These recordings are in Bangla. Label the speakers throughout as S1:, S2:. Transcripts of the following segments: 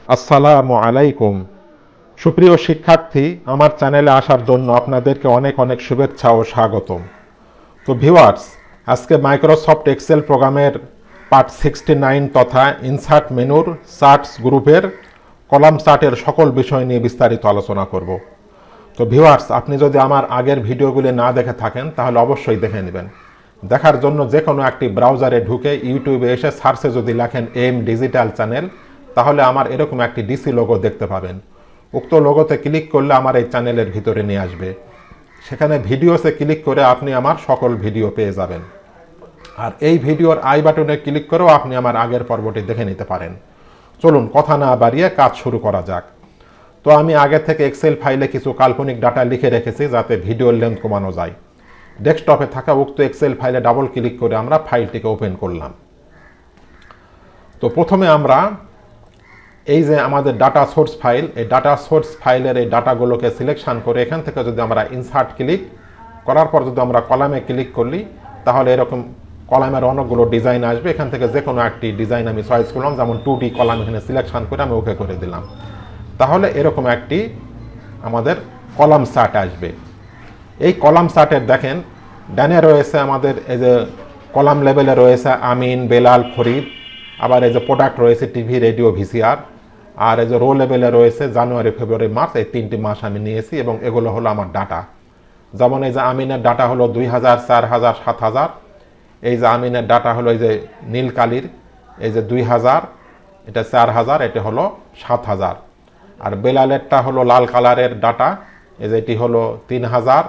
S1: আসসালামু আলাইকুম। সুপ্রিয় শিক্ষার্থী, আমার চ্যানেলে আসার জন্য আপনাদেরকে অনেক অনেক শুভেচ্ছা ও স্বাগতম। তো ভিউয়ার্স, আজকে মাইক্রোসফট এক্সেল প্রোগ্রামের পার্ট 69 তথা ইনসার্ট মেনুর চার্টস গ্রুপের কলাম চার্টের সকল বিষয় নিয়ে বিস্তারিত আলোচনা করব। তো ভিউয়ার্স, আপনি যদি আমার আগের ভিডিওগুলি না দেখে থাকেন তাহলে অবশ্যই দেখে নেবেন। দেখার জন্য যে কোনো একটি ব্রাউজারে ঢুকে ইউটিউবে এসে সার্চে যদি লেখেন এম ডিজিটাল চ্যানেল, তাহলে আমার এরকম একটি ডিসি লোগো দেখতে পাবেন। উক্ত লোগোতে ক্লিক করলে আমার এই চ্যানেলের ভিতরে নিয়ে আসবে। সেখানে ভিডিওসে ক্লিক করে আপনি আমার সকল ভিডিও পেয়ে যাবেন। আর এই ভিডিওর আই বাটনে ক্লিক করেও আপনি আমার আগের পর্বটি দেখে নিতে পারেন। চলুন কথা না বাড়িয়ে কাজ শুরু করা যাক। তো আমি আগে থেকে এক্সেল ফাইলে কিছু কাল্পনিক ডাটা লিখে রেখেছি যাতে ভিডিওর লেন্থ কমানো যায়। ডেস্কটপে থাকা উক্ত এক্সেল ফাইলে ডাবল ক্লিক করে আমরা ফাইলটিকে ওপেন করলাম। তো প্রথমে আমরা এই যে আমাদের ডাটা সোর্স ফাইল, এই ডাটা সোর্স ফাইলের এই ডাটাগুলোকে সিলেকশন করে এখান থেকে যদি আমরা ইনসার্ট ক্লিক করার পর যদি আমরা কলামে ক্লিক করলি, তাহলে এরকম কলামের অনেকগুলো ডিজাইন আসবে। এখান থেকে যে কোনো একটি ডিজাইন আমি চয়েস করলাম, যেমন 2D কলাম এখানে সিলেকশন করে আমি ওকে করে দিলাম। তাহলে এরকম একটি আমাদের কলাম চার্ট আসবে। এই কলাম চার্টের দেখেন ডানে রয়েছে আমাদের এই যে কলাম লেভেলে রয়েছে আমিন, বেলাল, ফরিদ। আবার এই যে প্রোডাক্ট রয়েছে টিভি, রেডিও, ভিসিআর। আর এই যে রো লেভেলে রয়েছে জানুয়ারি, ফেব্রুয়ারি, মার্চ। এই 3টি মাস আমি নিয়েছি এবং এগুলো হলো আমার ডাটা। যেমন এই যে আমিনের ডাটা হলো 2000, 4000, 7000। এই যে আমিনের ডাটা হলো এই যে নীল কালির, এই যে 2000, এটা 4000, এটা হলো 7000। আর বেলালেরটা হলো লাল কালারের ডাটা, এই যে এটি হলো 3000,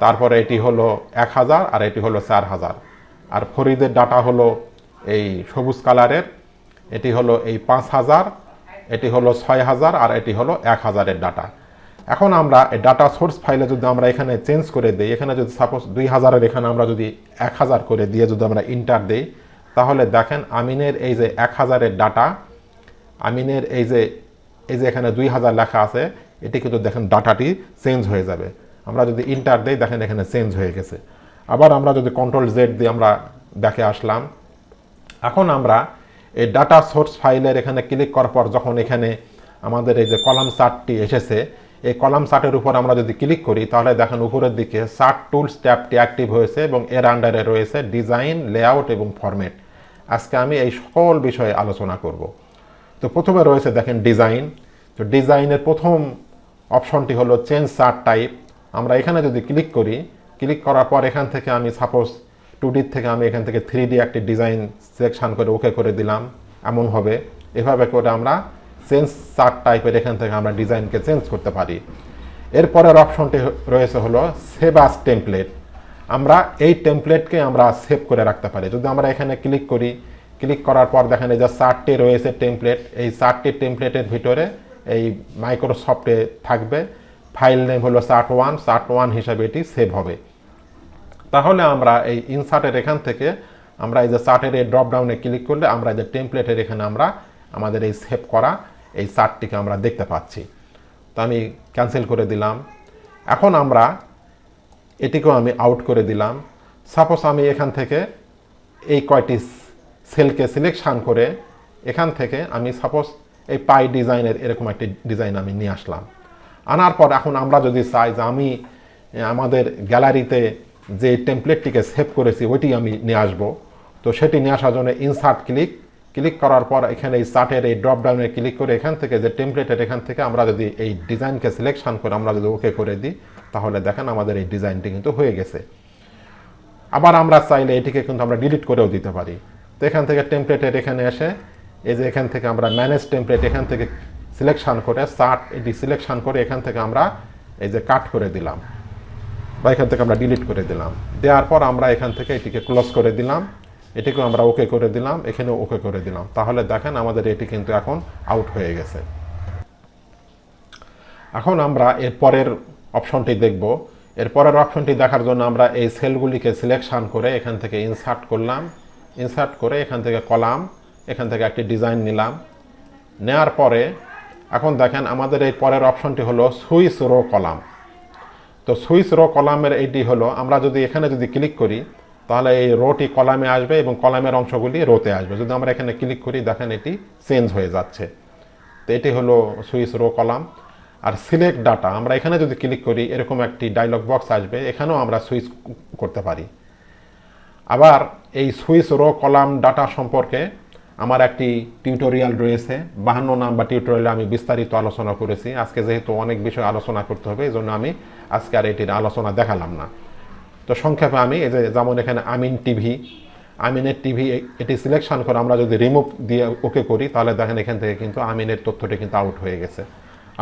S1: তারপরে এটি হলো 1000, আর এটি হলো 4000। আর ফরিদের ডাটা হলো এই সবুজ কালারের, এটি হলো এই 5000, এটি হলো 6000, আর এটি হলো 1000-এর ডাটা। এখন আমরা এই ডাটা সোর্স ফাইলে যদি আমরা এখানে চেঞ্জ করে দিই, এখানে যদি সাপোজ 2000-এর এখানে আমরা যদি 1000 করে দিয়ে যদি আমরা ইন্টার দিই, তাহলে দেখেন আমিনের এই যে 1000-এর ডাটা, আমিনের এই যে এখানে 2000 লেখা আছে, এটি কিন্তু দেখেন ডাটাটি চেঞ্জ হয়ে যাবে। আমরা যদি ইন্টার দিই, দেখেন এখানে চেঞ্জ হয়ে গেছে। আবার আমরা যদি কন্ট্রোল জেড দিয়ে আমরা দেখে আসলাম। এখন আমরা এই ডাটা সোর্স ফাইলের এখানে ক্লিক করার পর যখন এখানে আমাদের এই যে কলাম চার্টটি এসেছে, এই কলাম চার্টের উপর আমরা যদি ক্লিক করি, তাহলে দেখেন উপরের দিকে চার্ট টুলস ট্যাবটি অ্যাক্টিভ হয়েছে এবং এর আন্ডারে রয়েছে ডিজাইন, লেআউট এবং ফরম্যাট। আজকে আমি এই সকল বিষয়ে আলোচনা করব। তো প্রথমে রয়েছে দেখেন ডিজাইন। তো ডিজাইনের প্রথম অপশনটি হলো চেঞ্জ চার্ট টাইপ। আমরা এখানে যদি ক্লিক করি, ক্লিক করার পর এখান থেকে আমি সাপোজ 2D থেকে আমি এখান থেকে 3D একটি ডিজাইন সিলেকশন করে ওকে করে দিলাম। এমন হবে, এভাবে করে আমরা চেঞ্জ চার্ট টাইপের এখান থেকে আমরা ডিজাইনকে চেঞ্জ করতে পারি। এরপরের অপশনটি রয়েছে হলো সেভ আস টেমপ্লেট। আমরা এই টেমপ্লেটকে আমরা সেভ করে রাখতে পারি। যদি আমরা এখানে ক্লিক করি, ক্লিক করার পর দেখেন এই যে চার্টটি রয়েছে টেমপ্লেট, এই চার্টটি টেমপ্লেটের ভিতরে এই মাইক্রোসফটে থাকবে। ফাইল নেম হলো চার্ট 1, চার্ট 1 হিসাবে এটি সেভ হবে। তাহলে আমরা এই ইনসার্টের এখান থেকে আমরা এই যে চার্টের এই ড্রপডাউনে ক্লিক করলে আমরা যে টেমপ্লেটের এখানে আমরা আমাদের এই সেভ করা এই চার্টটিকে আমরা দেখতে পাচ্ছি। তো আমি ক্যান্সেল করে দিলাম। এখন আমরা এটিকেও আমি আউট করে দিলাম। সাপোজ আমি এখান থেকে এই কয়টি সেলকে সিলেকশন করে এখান থেকে আমি সাপোজ এই পাই ডিজাইনের এরকম একটি ডিজাইন আমি নিয়ে আসলাম। আনার পর এখন আমরা যদি চাই যে আমি আমাদের গ্যালারিতে যে টেমপ্লেটটিকে সেভ করেছি ওইটি আমি নিয়ে আসবো, তো সেটি নিয়ে আসার জন্য ইনসার্ট ক্লিক করার পর এখানে এই চার্টের এই ড্রপডাউনে ক্লিক করে এখান থেকে যে টেমপ্লেটের এখান থেকে আমরা যদি এই ডিজাইনকে সিলেকশন করে আমরা যদি ওকে করে দিই, তাহলে দেখেন আমাদের এই ডিজাইনটি কিন্তু হয়ে গেছে। আবার আমরা চাইলে এটিকে কিন্তু আমরা ডিলিট করেও দিতে পারি। তো এখান থেকে টেমপ্লেটের এখানে এসে এই যে এখান থেকে আমরা ম্যানেজ টেমপ্লেট এখান থেকে সিলেকশন করে চার্ট এটি সিলেকশন করে এখান থেকে আমরা এই যে কাট করে দিলাম বা এখান থেকে আমরা ডিলিট করে দিলাম। দেওয়ার পর আমরা এখান থেকে এটিকে ক্লোজ করে দিলাম, এটিকেও আমরা ওকে করে দিলাম, এখানেও ওকে করে দিলাম। তাহলে দেখেন আমাদের এটি কিন্তু এখন আউট হয়ে গেছে। এখন আমরা এর পরের অপশনটি দেখব। এর পরের অপশনটি দেখার জন্য আমরা এই সেলগুলিকে সিলেকশন করে এখান থেকে ইনসার্ট করলাম। ইনসার্ট করে এখান থেকে কলাম, এখান থেকে একটি ডিজাইন নিলাম। নেওয়ার পরে এখন দেখেন আমাদের এই পরের অপশনটি হলো সুইচ রো কলাম। তো সুইচ রো কলামের এইটি হলো আমরা যদি এখানে যদি ক্লিক করি, তাহলে এই রোটি কলামে আসবে এবং কলামের অংশগুলি রোতে আসবে। যদি আমরা এখানে ক্লিক করি, দেখেন এটি চেঞ্জ হয়ে যাচ্ছে। তো এটি হলো সুইচ রো কলাম। আর সিলেক্ট ডাটা, আমরা এখানে যদি ক্লিক করি এরকম একটি ডায়লগ বক্স আসবে, এখানেও আমরা সুইচ করতে পারি। আবার এই সুইচ রো কলাম ডাটা সম্পর্কে আমার একটি টিউটোরিয়াল রয়েছে, 52 নাম্বার টিউটোরিয়ালে আমি বিস্তারিত আলোচনা করেছি। আজকে যেহেতু অনেক বিষয় আলোচনা করতে হবে, এই জন্য আমি আজকে আর এটির আলোচনা দেখালাম না। তো সংক্ষেপে আমি এই যে যেমন এখানে আমিন টিভি, আমিনের টিভি এটি সিলেকশন করে আমরা যদি রিমুভ দিয়ে ওকে করি, তাহলে দেখেন এখান থেকে কিন্তু আমিনের তথ্যটি কিন্তু আউট হয়ে গেছে।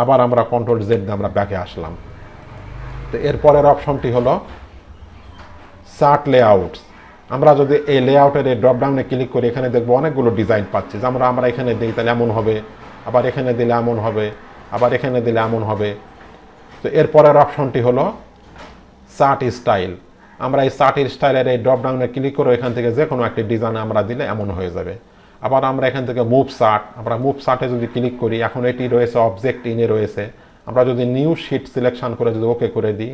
S1: আবার আমরা কন্ট্রোল জেড দিয়ে আমরা ব্যাকে আসলাম। তো এরপরের অপশনটি হলো চার্ট লেআউটস। আমরা যদি এই লেআউটের এই ড্রপডাউনে ক্লিক করি, এখানে দেখবো অনেকগুলো ডিজাইন পাচ্ছি। যেমন আমরা এখানে দিই তাহলে এমন হবে, আবার এখানে দিলে এমন হবে, আবার এখানে দিলে এমন হবে। তো এরপরের অপশনটি হলো চার্ট স্টাইল। আমরা এই চার্ট স্টাইলের এই ড্রপডাউনে ক্লিক করে এখান থেকে যে কোনো একটি ডিজাইন আমরা দিলে এমন হয়ে যাবে। আবার আমরা এখান থেকে মুভ চার্ট, আমরা মুভ চার্টে যদি ক্লিক করি, এখন এটি রয়েছে অবজেক্ট ইনে রয়েছে। আমরা যদি নিউ শিট সিলেকশন করে যদি ওকে করে দিই,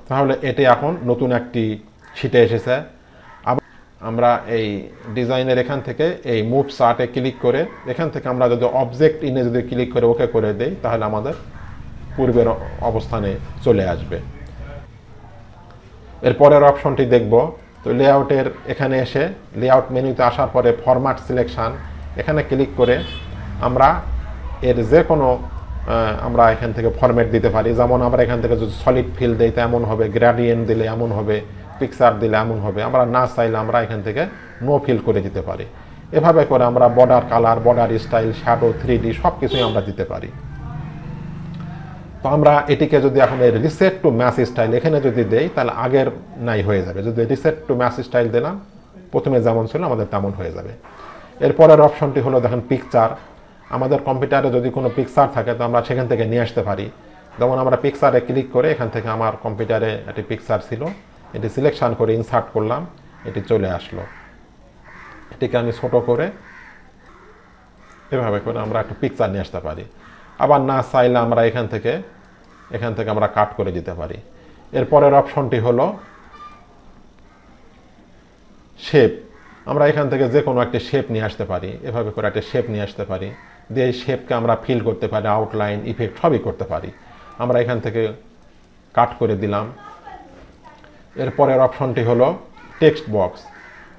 S1: তাহলে এটি এখন নতুন একটি শিটে এসেছে। আবার আমরা এই ডিজাইনের এখান থেকে এই মুভ চার্টে ক্লিক করে এখান থেকে আমরা যদি অবজেক্ট ইনে যদি ক্লিক করে ওকে করে দেই, তাহলে আমাদের পূর্বের অবস্থানে চলে আসবে। এরপরের অপশনটি দেখব। তো লেআউটের এখানে এসে লেআউট মেনুতে আসার পরে ফরম্যাট সিলেকশন, এখানে ক্লিক করে আমরা এর যে কোনো আমরা এখান থেকে ফরম্যাট দিতে পারি। যেমন আমরা এখান থেকে যদি সলিড ফিল দিই তো এমন হবে, গ্রেডিয়েন্ট দিলে এমন হবে, পিকচার দিলে এমন হবে। আমরা না চাইলে আমরা এখান থেকে নো ফিল করে দিতে পারি। এভাবে করে আমরা border colour, border style, shadow, 3D সব কিছুই আমরা দিতে পারি। তো আমরা এটিকে যদি এখন রিসেট টু ম্যাচ স্টাইল এখানে যদি দেই, তাহলে আগের নাই হয়ে যাবে। যদি রিসেট টু ম্যাচ স্টাইল দিলাম, প্রথমে যেমন ছিল আমাদের তেমন হয়ে যাবে। এরপরের অপশনটি হলো দেখেন পিকচার। আমাদের কম্পিউটারে যদি কোনো পিকচার থাকে তো আমরা সেখান থেকে নিয়ে আসতে পারি। যেমন আমরা পিকচারে ক্লিক করে এখান থেকে আমার কম্পিউটারে একটি পিকচার ছিল, এটি সিলেকশন করে ইনসার্ট করলাম, এটি চলে আসলো। এটিকে আমি ছোট করে এভাবে করে আমরা একটা পিকচার নিয়ে আসতে পারি। আবার না চাইলে আমরা এখান থেকে আমরা কাট করে দিতে পারি। এরপরের অপশনটি হলো শেপ। আমরা এখান থেকে যে কোনো একটা শেপ নিয়ে আসতে পারি, এভাবে করে একটা শেপ নিয়ে আসতে পারি, দিয়ে এই শেপকে আমরা ফিল করতে পারি, আউটলাইন, ইফেক্ট সবই করতে পারি। আমরা এখান থেকে কাট করে দিলাম। এরপরের অপশনটি হলো টেক্সট বক্স।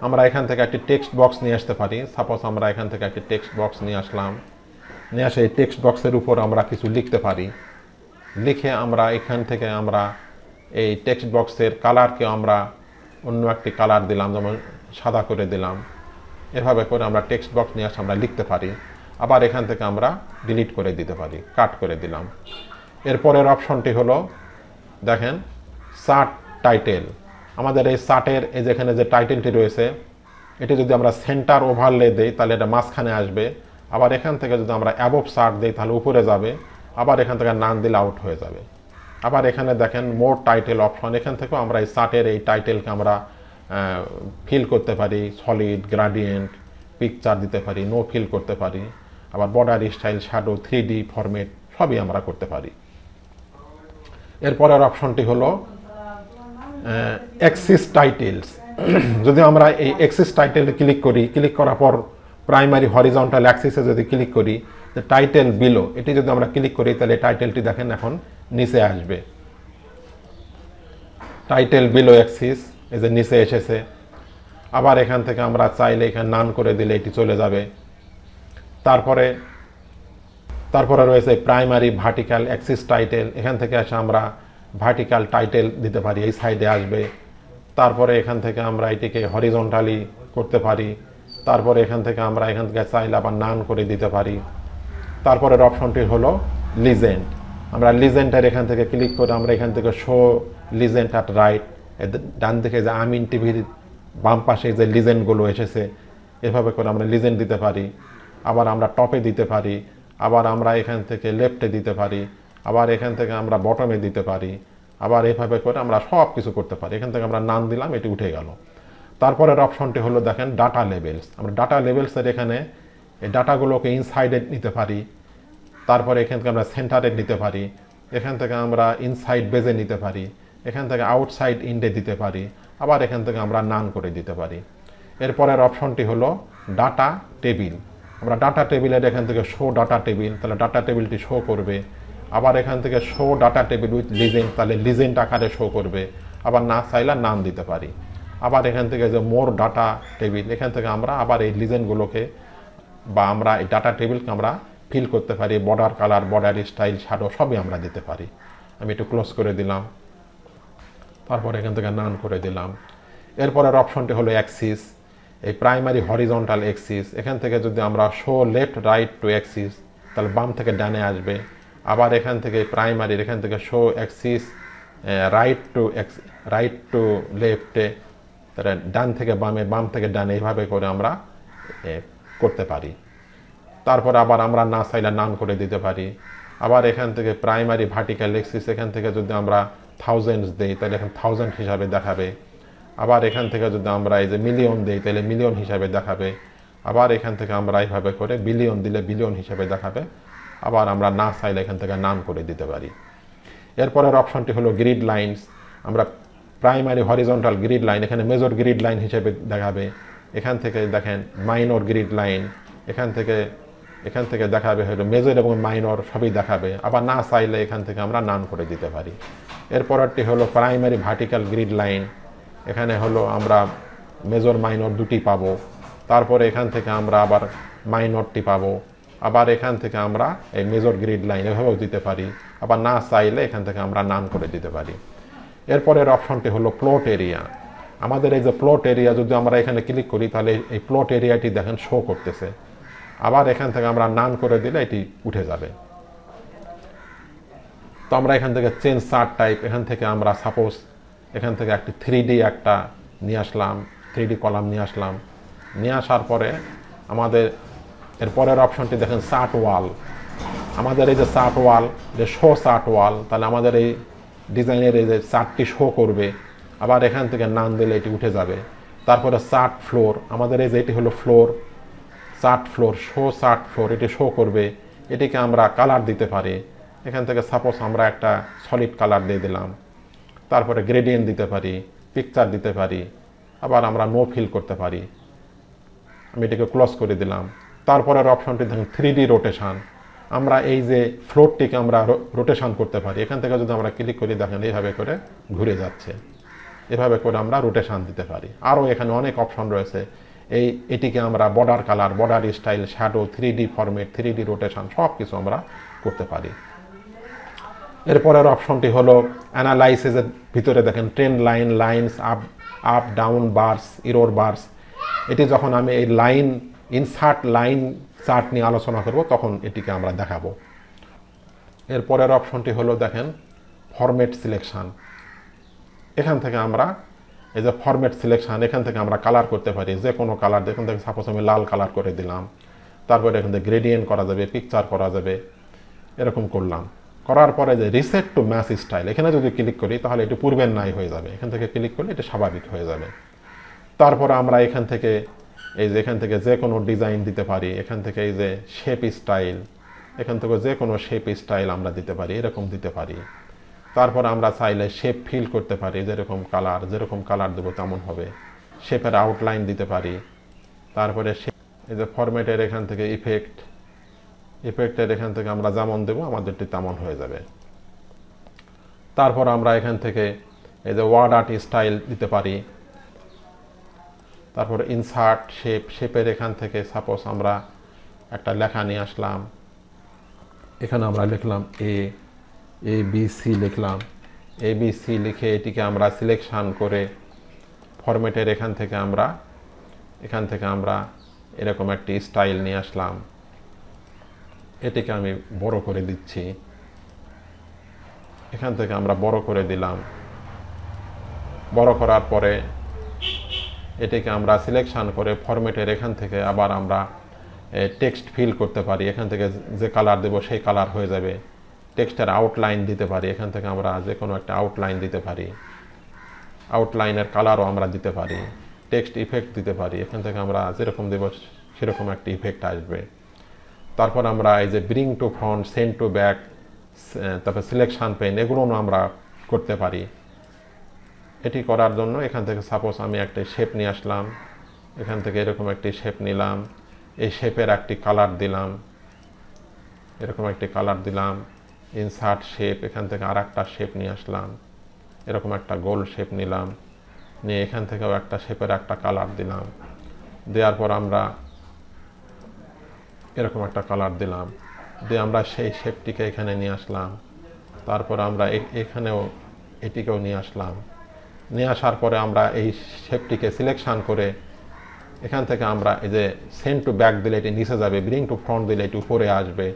S1: আমরা এখান থেকে একটি টেক্সট বক্স নিয়ে আসতে পারি। সাপোজ আমরা এখান থেকে একটি টেক্সট বক্স নিয়ে আসলাম, নিয়ে আসে এই টেক্সট বক্সের উপর আমরা কিছু লিখতে পারি। লিখে আমরা এখান থেকে আমরা এই টেক্সট বক্সের কালারকে আমরা অন্য একটি কালার দিলাম, যেমন সাদা করে দিলাম। এভাবে করে আমরা টেক্সট বক্স নিয়ে আসে আমরা লিখতে পারি। আবার এখান থেকে আমরা ডিলিট করে দিতে পারি, কাট করে দিলাম। এরপরের অপশনটি হলো দেখেন চার্ট টাইটেল। আমাদের এই চার্টের এই যেখানে যে টাইটেলটি রয়েছে, এটি যদি আমরা সেন্টার ওভারলে দেই তাহলে এটা মাঝখানে আসবে। আবার এখান থেকে যদি আমরা অ্যাবভ চার্ট দিই তাহলে উপরে যাবে। আবার এখান থেকে নান দিলে আউট হয়ে যাবে। আবার এখানে দেখেন মোর টাইটেল অপশন, এখান থেকেও আমরা এই চার্টের এই টাইটেলকে আমরা ফিল করতে পারি, সলিড, গ্রেডিয়েন্ট, পিকচার দিতে পারি, নো ফিল করতে পারি। আবার border style, shadow, 3D format সবই আমরা করতে পারি। এরপরের অপশনটি হলো অ্যাক্সিস টাইটেলস। যদি আমরা এই অ্যাক্সিস টাইটেলে ক্লিক করি, ক্লিক করার পর প্রাইমারি হরিজন্টাল অ্যাক্সিসে যদি ক্লিক করি, টাইটেল বিলো এটি যদি আমরা ক্লিক করি, তাহলে টাইটেলটি দেখেন এখন নিচে আসবে। টাইটেল বিলো অ্যাক্সিস এই যে নিচে এসেছে। আবার এখান থেকে আমরা চাইলে এখানে নান করে দিলে এটি চলে যাবে। তারপরে রয়েছে প্রাইমারি ভার্টিক্যাল অ্যাক্সিস টাইটেল। এখান থেকে এসে আমরা ভার্টিক্যাল টাইটেল দিতে পারি, এই সাইডে আসবে। তারপরে এখান থেকে আমরা এটিকে হরিজন্টালি করতে পারি। তারপরে এখান থেকে চাইলে আবার নান করে দিতে পারি। তারপরের অপশনটি হলো লিজেন্ড। আমরা লিজেন্ডের এখান থেকে ক্লিক করে আমরা এখান থেকে শো লিজেন্ড অ্যাট রাইট, ডান দিকে যে আমিন টিভির বাম পাশে যে লিজেন্ডগুলো এসেছে, এভাবে করে আমরা লিজেন্ড দিতে পারি। আবার আমরা টপে দিতে পারি, আবার আমরা এখান থেকে লেফটে দিতে পারি, আবার এখান থেকে আমরা বটমে দিতে পারি। আবার এভাবে করে আমরা সব কিছু করতে পারি। এখান থেকে আমরা নাম দিলাম, এটি উঠে গেল। তারপরের অপশনটি হলো দেখেন ডাটা লেভেলস। আমরা ডাটা লেভেলসের এখানে এই ডাটাগুলোকে ইনসাইডে নিতে পারি। তারপরে এখান থেকে আমরা সেন্টারে নিতে পারি। এখান থেকে আমরা ইনসাইড বেজে নিতে পারি। এখান থেকে আউটসাইড ইন্ডে দিতে পারি। আবার এখান থেকে আমরা নান করে দিতে পারি। এরপরের অপশনটি হলো ডাটা টেবিল। আমরা ডাটা টেবিলের এখান থেকে শো ডাটা টেবিল, তাহলে ডাটা টেবিলটি শো করবে। আবার এখান থেকে show data table with legend, তাহলে লিজেন্ড আকারে শো করবে। আবার না চাইলে নাম দিতে পারি। আবার এখান থেকে যে মোর ডাটা টেবিল, এখান থেকে আমরা আবার এই লিজেন্ডগুলোকে বা আমরা এই ডাটা টেবিলকে আমরা ফিল করতে পারি। Border colour, border style, shadow সবই আমরা দিতে পারি। আমি একটু ক্লোজ করে দিলাম, তারপর এখান থেকে নান করে দিলাম। এরপরের অপশনটি হলো অ্যাক্সিস, এই প্রাইমারি হরিজন্টাল অ্যাক্সিস। এখান থেকে যদি আমরা show left right two Axis, তাহলে বাম থেকে ডানে আসবে। আবার এখান থেকে প্রাইমারির এখান থেকে শো অ্যাক্সিস রাইট টু লেফটে, তাহলে ডান থেকে বামে, বাম থেকে ডানে, এইভাবে করে আমরা করতে পারি। তারপর আবার আমরা না চাইলে নান করে দিতে পারি। আবার এখান থেকে প্রাইমারি ভার্টিক্যাল অ্যাক্সিস, এখান থেকে যদি আমরা থাউজেন্ডস দিই তাহলে এখানে থাউজেন্ড হিসাবে দেখাবে। আবার এখান থেকে যদি আমরা এই যে মিলিয়ন দিই তাহলে মিলিয়ন হিসাবে দেখাবে। আবার এখান থেকে আমরা এইভাবে করে বিলিয়ন দিলে বিলিয়ন হিসাবে দেখাবে। আবার আমরা না চাইলে এখান থেকে নান করে দিতে পারি। এরপরের অপশনটি হলো গ্রিড লাইনস। আমরা প্রাইমারি হরিজন্টাল গ্রিড লাইন, এখানে মেজর গ্রিড লাইন হিসেবে দেখাবে। এখান থেকে দেখেন মাইনর গ্রিড লাইন, এখান থেকে দেখাবে হলো মেজর এবং মাইনর সবই দেখাবে। আবার না চাইলে এখান থেকে আমরা নান করে দিতে পারি। এরপরটি হলো প্রাইমারি ভার্টিক্যাল গ্রিড লাইন, এখানে হলো আমরা মেজর মাইনর দুটি পাবো। তারপরে এখান থেকে আমরা আবার মাইনরটি পাবো। আবার এখান থেকে আমরা এই মেজর গ্রিড লাইন এভাবেও দিতে পারি। আবার না চাইলে এখান থেকে আমরা নান করে দিতে পারি। এরপরের অপশনটি হলো প্লট এরিয়া। আমাদের এই যে প্লট এরিয়া, যদি আমরা এখানে ক্লিক করি তাহলে এই প্লট এরিয়াটি দেখেন শো করতেছে। আবার এখান থেকে আমরা নান করে দিলে এটি উঠে যাবে। তো আমরা এখান থেকে চেঞ্জ চার্ট টাইপ, এখান থেকে আমরা সাপোজ এখান থেকে একটি 3D একটা নিয়ে আসলাম, 3D কলাম নিয়ে আসলাম। নিয়ে আসার পরে আমাদের এরপরের অপশনটি দেখেন চার্ট ওয়াল। আমাদের এই যে চার্ট ওয়াল, যে শো চার্ট ওয়াল, তাহলে আমাদের এই ডিজাইনের এই যে চার্টটি শো করবে। আবার এখান থেকে নান দিলে এটি উঠে যাবে। তারপরে চার্ট ফ্লোর, আমাদের এই যে এটি হলো floor, chart floor, show chart floor, এটি শো করবে। এটিকে আমরা কালার দিতে পারি। এখান থেকে সাপোজ আমরা একটা সলিড কালার দিয়ে দিলাম। তারপরে গ্রেডিয়েন্ট দিতে পারি, পিকচার দিতে পারি। আবার আমরা নো ফিল করতে পারি। আমি এটিকে ক্লোজ করে দিলাম। তারপরের অপশনটি দেখুন 3D রোটেশন। আমরা এই যে ফ্লোরটিকে আমরা রোটেশন করতে পারি। এখান থেকে যদি আমরা ক্লিক করি দেখেন এইভাবে করে ঘুরে যাচ্ছে। এভাবে করে আমরা রোটেশন দিতে পারি। আরও এখানে অনেক অপশন রয়েছে। এটিকে আমরা border colour, border style, shadow, 3D format, 3D rotation সব কিছু আমরা করতে পারি। এরপরের অপশনটি হলো অ্যানালাইসিসের ভিতরে দেখেন trend line, lines, up down bars, error bars. এটি যখন আমি এই লাইন ইনসার্ট লাইন চার্ট নিয়ে আলোচনা করব তখন এটিকে আমরা দেখাবো। এরপরের অপশনটি হলো দেখেন ফরম্যাট সিলেকশন। এখান থেকে আমরা এই যে ফরম্যাট সিলেকশন, এখান থেকে আমরা কালার করতে পারি, যে কোনো কালার। এখান থেকে সাপোজ আমি লাল কালার করে দিলাম। তারপরে এখান থেকে গ্রেডিয়েন্ট করা যাবে, পিকচার করা যাবে, এরকম করলাম। করার পরে যে রিসেট টু ম্যাচ স্টাইল, এখানে যদি ক্লিক করি তাহলে এটি পূর্বের নাই হয়ে যাবে। এখান থেকে ক্লিক করলে এটি স্বাভাবিক হয়ে যাবে। তারপরে আমরা এখান থেকে যে কোনো ডিজাইন দিতে পারি। এখান থেকে এই যে শেপ স্টাইল, এখান থেকে যে কোনো শেপ স্টাইল আমরা দিতে পারি, এরকম দিতে পারি। তারপর আমরা চাইলে শেপ ফিল করতে পারি, যেরকম কালার দেবো তেমন হবে। শেপের আউটলাইন দিতে পারি। তারপরে এই যে ফরম্যাটের এখান থেকে ইফেক্টের এখান থেকে আমরা যেমন দেবো আমাদেরটি তেমন হয়ে যাবে। তারপর আমরা এখান থেকে এই যে ওয়ার্ড আর্ট স্টাইল দিতে পারি। তারপর ইনসার্ট শেপের এখান থেকে সাপোজ আমরা একটা লেখা নিয়ে আসলাম। এখানে আমরা লিখলাম ABC লিখলাম। ABC লিখে এটিকে আমরা সিলেকশন করে ফরম্যাটের এখান থেকে আমরা এরকম একটি স্টাইল নিয়ে আসলাম। এটিকে আমি বড় করে দিচ্ছি। এখান থেকে আমরা বড় করে দিলাম। বড় করার পরে এটিকে আমরা সিলেকশন করে ফরম্যাটের এখান থেকে আবার আমরা টেক্সট ফিল করতে পারি। এখান থেকে যে কালার দেব সেই কালার হয়ে যাবে। টেক্সটের আউটলাইন দিতে পারি। এখান থেকে আমরা যে কোনো একটা আউটলাইন দিতে পারি। আউটলাইনের কালারও আমরা দিতে পারি। টেক্সট ইফেক্ট দিতে পারি। এখান থেকে আমরা যেরকম দেব সেরকম একটা ইফেক্ট আসবে। তারপর আমরা এই যে bring to front, send to back, তারপর সিলেকশন পেন, এগুলো আমরা করতে পারি। এটি করার জন্য এখান থেকে সাপোজ আমি একটা শেপ নিয়ে আসলাম। এখান থেকে এরকম একটি শেপ নিলাম। এই শেপের একটি কালার দিলাম, এরকম একটি কালার দিলাম। ইনসার্ট শেপ, এখান থেকে আর একটা শেপ নিয়ে আসলাম, এরকম একটা গোল শেপ নিলাম, নিয়ে এখান থেকেও একটা শেপের একটা কালার দিলাম। দেওয়ার পর আমরা এরকম একটা কালার দিলাম, দিয়ে আমরা সেই শেপটিকে এখানে নিয়ে আসলাম। তারপর আমরা এখানেও এটিকেও নিয়ে আসলাম। নিয়ে আসার পরে আমরা এই শেপটিকে সিলেকশান করে এখান থেকে আমরা এই যে সেন্ড টু ব্যাক দিলে এটি নিচে যাবে, ব্রিং টু ফ্রন্ট দিলে এটি উপরে আসবে।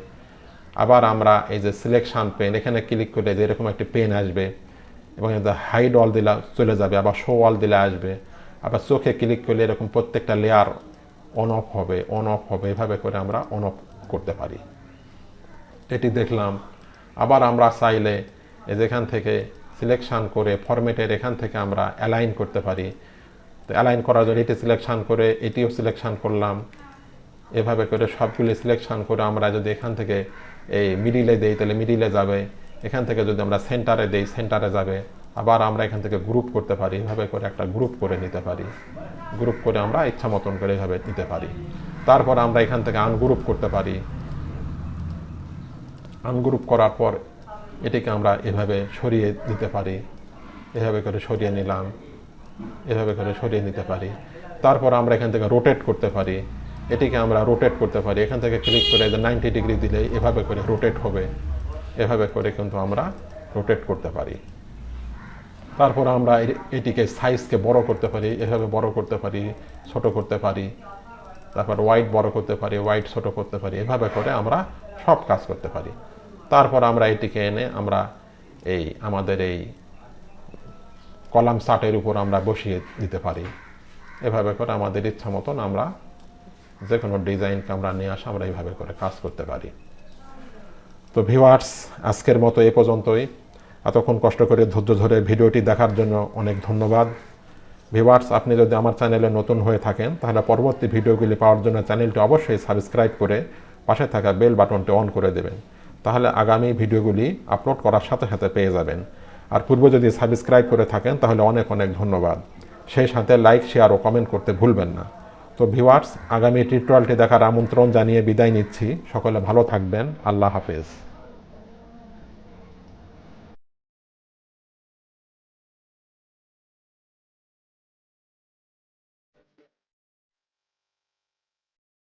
S1: আবার আমরা এই যে সিলেকশান পেন, এখানে ক্লিক করে যে এরকম একটি পেন আসবে এবং হাইড অল দিলে চলে যাবে, আবার শো অল দিলে আসবে। আবার চোখে ক্লিক করলে এরকম প্রত্যেকটা লেয়ার অন অফ হবে, অন অফ হবে, এভাবে করে আমরা অন অফ করতে পারি। এটি দেখলাম। আবার আমরা চাইলে যেখান থেকে সিলেকশান করে ফরম্যাটের এখান থেকে আমরা অ্যালাইন করতে পারি। তো অ্যালাইন করার জন্য এটি সিলেকশান করে এটিও সিলেকশান করলাম। এভাবে করে সবগুলি সিলেকশান করে আমরা যদি এখান থেকে এই মিডিলে দেই তাহলে মিডিলে যাবে, এখান থেকে যদি আমরা সেন্টারে দেই সেন্টারে যাবে। আবার আমরা এখান থেকে গ্রুপ করতে পারি, এভাবে করে একটা গ্রুপ করে নিতে পারি। গ্রুপ করে আমরা ইচ্ছা মতন করে এভাবে নিতে পারি। তারপর আমরা এখান থেকে আনগ্রুপ করতে পারি। আনগ্রুপ করার পর এটিকে আমরা এভাবে সরিয়ে দিতে পারি, এভাবে করে সরিয়ে নিলাম, এভাবে করে সরিয়ে নিতে পারি। তারপর আমরা এখান থেকে রোটেট করতে পারি, এটিকে আমরা রোটেট করতে পারি। এখান থেকে ক্লিক করে 90 ডিগ্রি দিলে এভাবে করে রোটেট হবে, এভাবে করে কিন্তু আমরা রোটেট করতে পারি। তারপর আমরা এটিকে সাইজকে বড় করতে পারি, এভাবে বড় করতে পারি, ছোট করতে পারি। তারপর হোয়াইট বড় করতে পারি, হোয়াইট ছোট করতে পারি, এভাবে করে আমরা সব কাজ করতে পারি। তারপর আমরা এটিকে এনে আমরা আমাদের এই কলাম চার্টের উপর আমরা বসিয়ে দিতে পারি। এভাবে করে আমাদের ইচ্ছা মতন আমরা যে কোনো ডিজাইনকে আমরা নিয়ে আসা আমরা এইভাবে করে কাজ করতে পারি। তো ভিউয়ার্স, আজকের মতো এ পর্যন্তই। এতক্ষণ কষ্ট করে ধৈর্য ধরে ভিডিওটি দেখার জন্য অনেক ধন্যবাদ। ভিউয়ার্স, আপনি যদি আমার চ্যানেলে নতুন হয়ে থাকেন তাহলে পরবর্তী ভিডিওগুলি পাওয়ার জন্য চ্যানেলটি অবশ্যই সাবস্ক্রাইব করে পাশে থাকা বেল বাটনটি অন করে দেবেন। তাহলে আগামী ভিডিওগুলি আপলোড করার সাথে সাথে পেয়ে যাবেন। আর পূর্বে যদি সাবস্ক্রাইব করে থাকেন তাহলে অনেক অনেক ধন্যবাদ। সেই সাথে লাইক, শেয়ার ও কমেন্ট করতে ভুলবেন না। তো ভিউয়ার্স, আগামী টিউটোরিয়ালটি দেখার আমন্ত্রণ জানিয়ে বিদায় নিচ্ছি। সকলে ভালো থাকবেন। আল্লাহ হাফেজ।